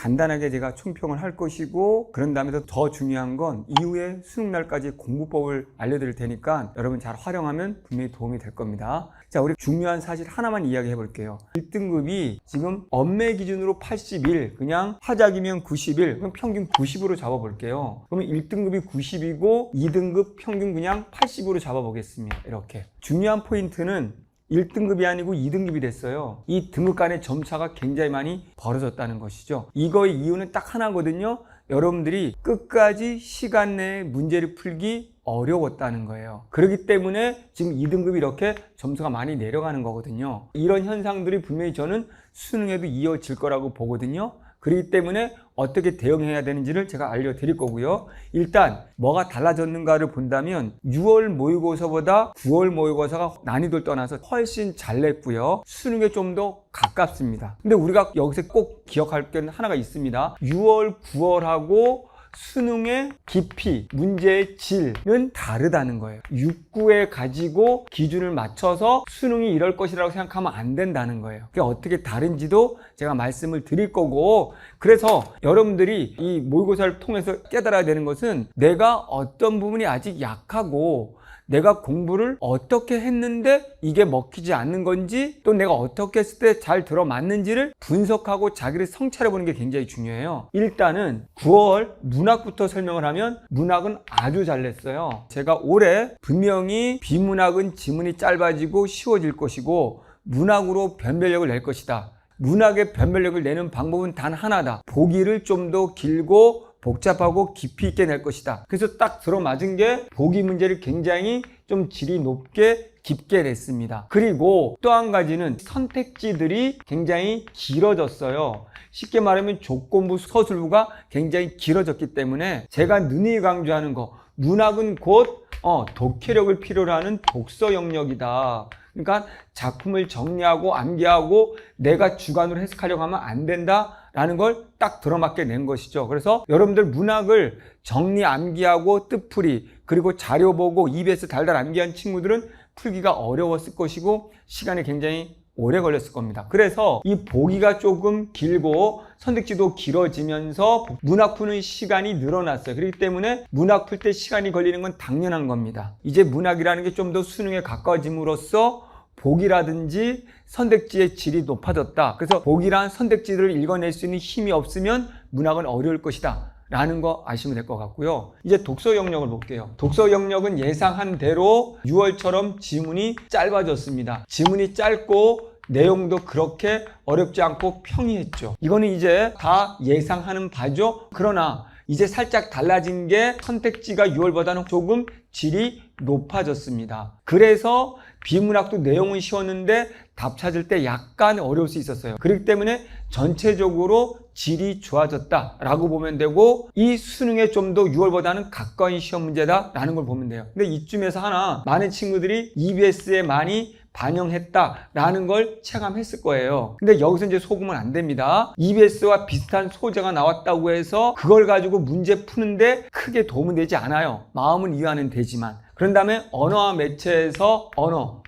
간단하게 제가 총평을 할 것이고, 그런 다음에 더 중요한 건 이후에 수능날까지 공부법을 알려드릴 테니까 여러분 잘 활용하면 분명히 도움이 될 겁니다. 자, 우리 중요한 사실 하나만 이야기해 볼게요. 1등급이 지금 엄매 기준으로 81, 그냥 화작이면 91, 그럼 평균 90으로 잡아볼게요. 그러면 1등급이 90이고 2등급 평균 그냥 80으로 잡아보겠습니다. 이렇게. 중요한 포인트는 1등급이 아니고 2등급이 됐어요. 이 등급 간의 점차가 굉장히 많이 벌어졌다는 것이죠. 이거의 이유는 딱 하나거든요. 여러분들이 끝까지 시간 내에 문제를 풀기 어려웠다는 거예요. 그렇기 때문에 지금 2등급이 이렇게 점수가 많이 내려가는 거거든요. 이런 현상들이 분명히 저는 수능에도 이어질 거라고 보거든요. 그렇기 때문에 어떻게 대응해야 되는지를 제가 알려드릴 거고요. 일단 뭐가 달라졌는가를 본다면 6월 모의고사보다 9월 모의고사가 난이도를 떠나서 훨씬 잘 냈고요. 수능에 좀 더 가깝습니다. 근데 우리가 여기서 꼭 기억할 게 하나가 있습니다. 6월, 9월하고 수능의 깊이, 문제의 질은 다르다는 거예요. 6구에 가지고 기준을 맞춰서 수능이 이럴 것이라고 생각하면 안 된다는 거예요. 그게 어떻게 다른지도 제가 말씀을 드릴 거고, 그래서 여러분들이 이 모의고사를 통해서 깨달아야 되는 것은 내가 어떤 부분이 아직 약하고 내가 공부를 어떻게 했는데 이게 먹히지 않는 건지, 또 내가 어떻게 했을 때 잘 들어맞는지를 분석하고 자기를 성찰해 보는 게 굉장히 중요해요. 일단은 9월 문학부터 설명을 하면 문학은 아주 잘 냈어요. 제가 올해 분명히 비문학은 지문이 짧아지고 쉬워질 것이고 문학으로 변별력을 낼 것이다. 문학의 변별력을 내는 방법은 단 하나다. 보기를 좀 더 길고 복잡하고 깊이 있게 낼 것이다. 그래서 딱 들어맞은 게 보기 문제를 굉장히 좀 질이 높게 깊게 냈습니다. 그리고 또 한 가지는 선택지들이 굉장히 길어졌어요. 쉽게 말하면 조건부 서술부가 굉장히 길어졌기 때문에 제가 능히 강조하는 거, 문학은 곧 독해력을 필요로 하는 독서 영역이다. 그러니까 작품을 정리하고 암기하고 내가 주관으로 해석하려고 하면 안 된다라는 걸 딱 들어맞게 낸 것이죠. 그래서 여러분들 문학을 정리 암기하고 뜻풀이 그리고 자료 보고 EBS 달달 암기한 친구들은 풀기가 어려웠을 것이고 시간이 굉장히 오래 걸렸을 겁니다. 그래서 이 보기가 조금 길고 선택지도 길어지면서 문학 푸는 시간이 늘어났어요. 그렇기 때문에 문학 풀 때 시간이 걸리는 건 당연한 겁니다. 이제 문학이라는 게 좀 더 수능에 가까워짐으로써 보기라든지 선택지의 질이 높아졌다. 그래서 보기란 선택지들을 읽어낼 수 있는 힘이 없으면 문학은 어려울 것이다 라는 거 아시면 될 것 같고요. 이제 독서 영역을 볼게요. 독서 영역은 예상한 대로 6월처럼 지문이 짧아졌습니다. 지문이 짧고 내용도 그렇게 어렵지 않고 평이했죠. 이거는 이제 다 예상하는 바죠. 그러나 이제 살짝 달라진 게 선택지가 6월보다는 조금 질이 높아졌습니다. 그래서 비문학도 내용은 쉬웠는데 답 찾을 때 약간 어려울 수 있었어요. 그렇기 때문에 전체적으로 질이 좋아졌다라고 보면 되고, 이 수능에 좀 더 6월보다는 가까운 시험 문제다라는 걸 보면 돼요. 근데 이쯤에서 하나 많은 친구들이 EBS에 많이 반영했다라는 걸 체감했을 거예요. 근데 여기서 이제 속으면 안 됩니다. EBS와 비슷한 소재가 나왔다고 해서 그걸 가지고 문제 푸는데 크게 도움은 되지 않아요. 마음은 이해는 되지만. 그런 다음에 언어와 매체에서 언어,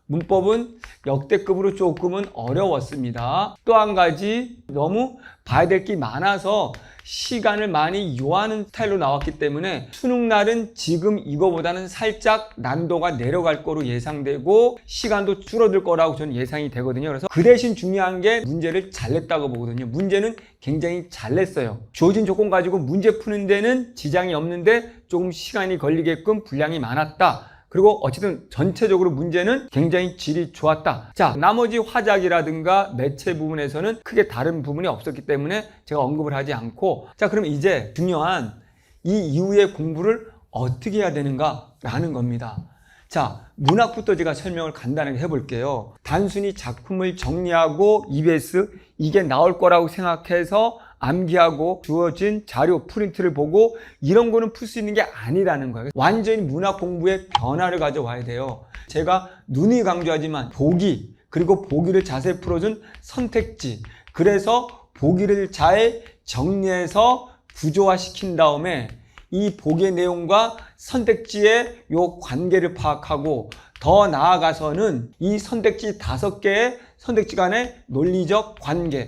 문법은 역대급으로 조금은 어려웠습니다. 또 한 가지 너무 봐야 될 게 많아서 시간을 많이 요하는 스타일로 나왔기 때문에 수능날은 지금 이거보다는 살짝 난도가 내려갈 거로 예상되고 시간도 줄어들 거라고 저는 예상이 되거든요. 그래서 그 대신 중요한 게 문제를 잘 냈다고 보거든요. 문제는 굉장히 잘 냈어요. 주어진 조건 가지고 문제 푸는 데는 지장이 없는데 조금 시간이 걸리게끔 분량이 많았다. 그리고 어쨌든 전체적으로 문제는 굉장히 질이 좋았다. 자, 나머지 화작이라든가 매체 부분에서는 크게 다른 부분이 없었기 때문에 제가 언급을 하지 않고, 자, 그럼 이제 중요한 이 이후의 공부를 어떻게 해야 되는가라는 겁니다. 자, 문학부터 제가 설명을 간단하게 해볼게요. 단순히 작품을 정리하고 EBS 이게 나올 거라고 생각해서 암기하고 주어진 자료 프린트를 보고 이런 거는 풀 수 있는 게 아니라는 거예요. 완전히 문학 공부에 변화를 가져와야 돼요. 제가 누누이 강조하지만 보기, 그리고 보기를 자세히 풀어준 선택지, 그래서 보기를 잘 정리해서 구조화시킨 다음에 이 보기의 내용과 선택지의 요 관계를 파악하고, 더 나아가서는 이 선택지 5개의 선택지 간의 논리적 관계,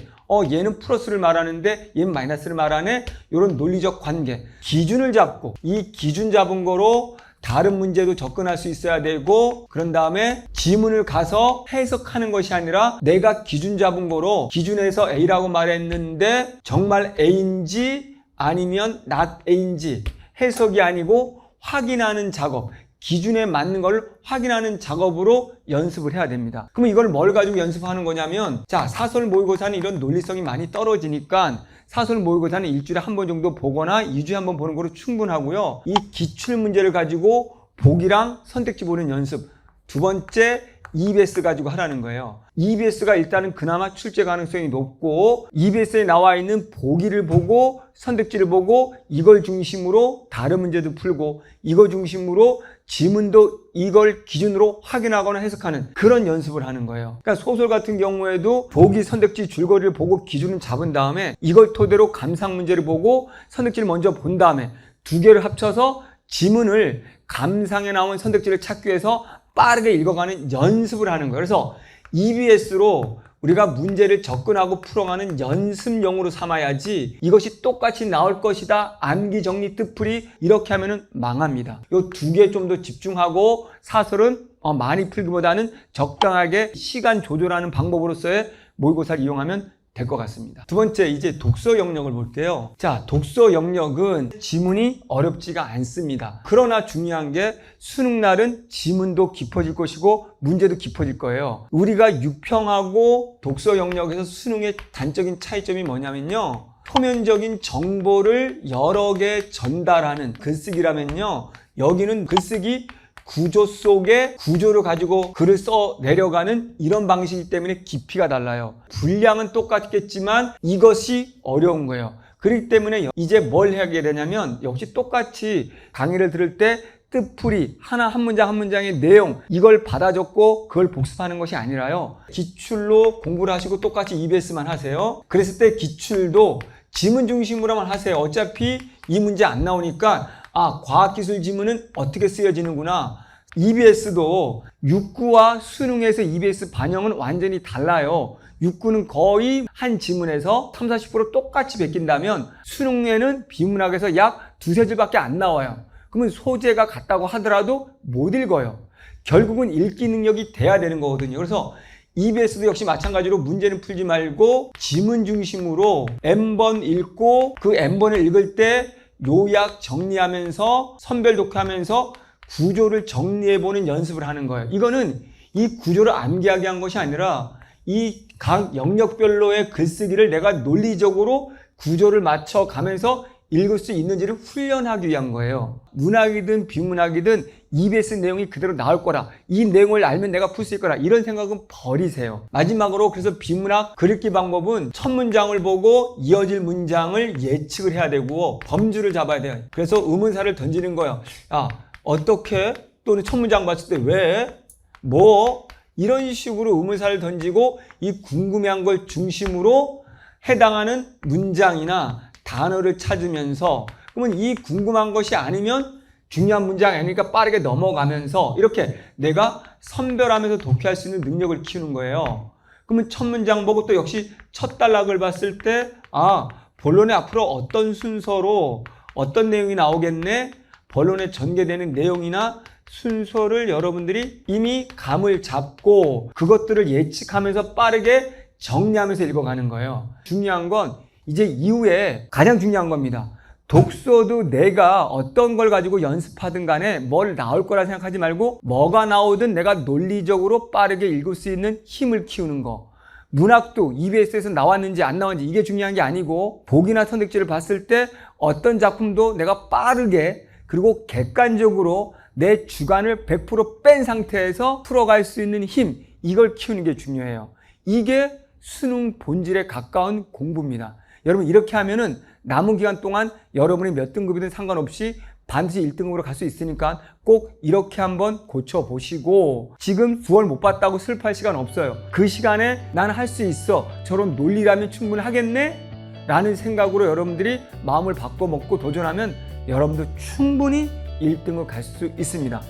얘는 플러스를 말하는데 얘는 마이너스를 말하네. 이런 논리적 관계, 기준을 잡고 이 기준 잡은 거로 다른 문제도 접근할 수 있어야 되고, 그런 다음에 지문을 가서 해석하는 것이 아니라 내가 기준 잡은 거로 기준에서 A라고 말했는데 정말 A인지 아니면 not A인지 해석이 아니고 확인하는 작업, 기준에 맞는 걸 확인하는 작업으로 연습을 해야 됩니다. 그럼 이걸 뭘 가지고 연습하는 거냐면, 자, 사설 모의고사는 이런 논리성이 많이 떨어지니까 사설 모의고사는 일주일에 한 번 정도 보거나 2주에 한 번 보는 거로 충분하고요. 이 기출 문제를 가지고 보기랑 선택지 보는 연습, 두 번째 EBS 가지고 하라는 거예요. EBS가 일단은 그나마 출제 가능성이 높고, EBS에 나와 있는 보기를 보고 선택지를 보고 이걸 중심으로 다른 문제도 풀고 이거 중심으로 지문도 이걸 기준으로 확인하거나 해석하는 그런 연습을 하는 거예요. 그러니까 소설 같은 경우에도 보기, 선택지, 줄거리를 보고 기준을 잡은 다음에 이걸 토대로 감상 문제를 보고 선택지를 먼저 본 다음에 두 개를 합쳐서 지문을 감상에 나온 선택지를 찾기 위해서 빠르게 읽어가는 연습을 하는 거예요. 그래서 EBS로 우리가 문제를 접근하고 풀어가는 연습용으로 삼아야지 이것이 똑같이 나올 것이다, 암기, 정리, 뜻풀이 이렇게 하면은 망합니다. 이 두 개 좀 더 집중하고 사설은 많이 풀기보다는 적당하게 시간 조절하는 방법으로서의 모의고사를 이용하면 될 것 같습니다. 두 번째, 이제 독서 영역을 볼게요. 자, 독서 영역은 지문이 어렵지가 않습니다. 그러나 중요한 게 수능날은 지문도 깊어질 것이고 문제도 깊어질 거예요. 우리가 유평하고 독서 영역에서 수능의 단적인 차이점이 뭐냐면요, 표면적인 정보를 여러 개 전달하는 글쓰기라면요, 여기는 글쓰기 구조 속에 구조를 가지고 글을 써 내려가는 이런 방식이기 때문에 깊이가 달라요. 분량은 똑같겠지만 이것이 어려운 거예요. 그렇기 때문에 이제 뭘 하게 되냐면, 역시 똑같이 강의를 들을 때 뜻풀이 하나 한 문장 한 문장의 내용 이걸 받아 적고 그걸 복습하는 것이 아니라요, 기출로 공부를 하시고 똑같이 EBS만 하세요. 그랬을 때 기출도 지문 중심으로만 하세요. 어차피 이 문제 안 나오니까 과학기술 지문은 어떻게 쓰여지는구나. EBS도 육구와 수능에서 EBS 반영은 완전히 달라요. 육구는 거의 한 지문에서 30-40% 똑같이 베낀다면 수능에는 비문학에서 약 두세 줄밖에 안 나와요. 그러면 소재가 같다고 하더라도 못 읽어요. 결국은 읽기 능력이 돼야 되는 거거든요. 그래서 EBS도 역시 마찬가지로 문제는 풀지 말고 지문 중심으로 N번 읽고 그 N번을 읽을 때 요약 정리하면서 선별 독해하면서 구조를 정리해보는 연습을 하는 거예요. 이거는 이 구조를 암기하게 한 것이 아니라 이 각 영역별로의 글쓰기를 내가 논리적으로 구조를 맞춰가면서 읽을 수 있는지를 훈련하기 위한 거예요. 문학이든 비문학이든 EBS 내용이 그대로 나올 거라, 이 내용을 알면 내가 풀 수 있을 거라, 이런 생각은 버리세요. 마지막으로, 그래서 비문학 글읽기 방법은 첫 문장을 보고 이어질 문장을 예측을 해야 되고 범주를 잡아야 돼요. 그래서 의문사를 던지는 거예요. 어떻게, 또는 첫 문장 봤을 때 왜, 뭐, 이런 식으로 의문사를 던지고 이 궁금해한 걸 중심으로 해당하는 문장이나 단어를 찾으면서, 그러면 이 궁금한 것이 아니면 중요한 문장이 아니니까 빠르게 넘어가면서 이렇게 내가 선별하면서 독해할 수 있는 능력을 키우는 거예요. 그러면 첫 문장 보고 또 역시 첫 단락을 봤을 때 본론에 앞으로 어떤 순서로 어떤 내용이 나오겠네, 본론에 전개되는 내용이나 순서를 여러분들이 이미 감을 잡고 그것들을 예측하면서 빠르게 정리하면서 읽어가는 거예요. 중요한 건 이제 이후에 가장 중요한 겁니다. 독서도 내가 어떤 걸 가지고 연습하든 간에 뭘 나올 거라 생각하지 말고 뭐가 나오든 내가 논리적으로 빠르게 읽을 수 있는 힘을 키우는 거. 문학도 EBS에서 나왔는지 안 나왔는지 이게 중요한 게 아니고, 보기나 선택지를 봤을 때 어떤 작품도 내가 빠르게 그리고 객관적으로 내 주관을 100% 뺀 상태에서 풀어갈 수 있는 힘, 이걸 키우는 게 중요해요. 이게 수능 본질에 가까운 공부입니다. 여러분, 이렇게 하면은 남은 기간 동안 여러분이 몇 등급이든 상관없이 반드시 1등급으로 갈 수 있으니까 꼭 이렇게 한번 고쳐보시고, 지금 수월 못 봤다고 슬퍼할 시간 없어요. 그 시간에 난 할 수 있어, 저런 논리라면 충분히 하겠네? 라는 생각으로 여러분들이 마음을 바꿔먹고 도전하면 여러분도 충분히 1등을 갈 수 있습니다.